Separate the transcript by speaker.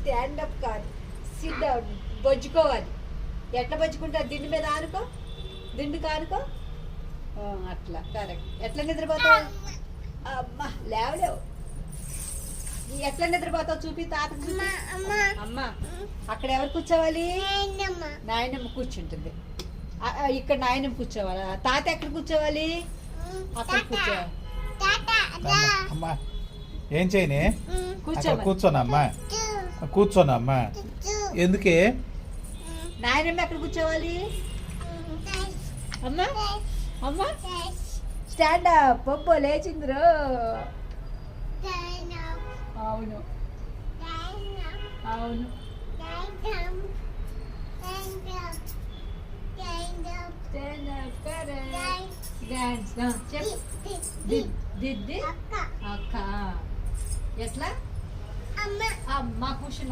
Speaker 1: Stand up కాదు, SIT down. బొజ్జుకోవాలి. ఎట్లా బొజ్జుకుంటారు? దిండు మీద ఆనుకో, దిండు కానుకో. అట్లా కరెక్ట్. ఎట్లా నిద్రపోతావు? అమ్మా లేవలేవు. ఎట్లా నిద్రపోతావు చూపి తాతకు. అమ్మా అక్కడ ఎవరు కూర్చోవాలి? నాయనమ్మ కూర్చుంటుంది. ఇక్కడ నాయనమ్మ కూర్చోవాలి. తాత ఎక్కడ కూర్చోవాలి? అక్కడ కూర్చోవాలి.
Speaker 2: అమ్మా ఏం చేయని? కూర్చోనమ్మా, కూర్చోనమ్మా. ఎందుకే?
Speaker 1: నాయనమ్మ ఎక్కడ కూర్చోవాలి? అమ్మా అమ్మా స్టాండ్ అప్. పొబ్బో లేచిందిరో. అవును అవును. అక్క ఎట్లా? అమ్మ కూర్చుని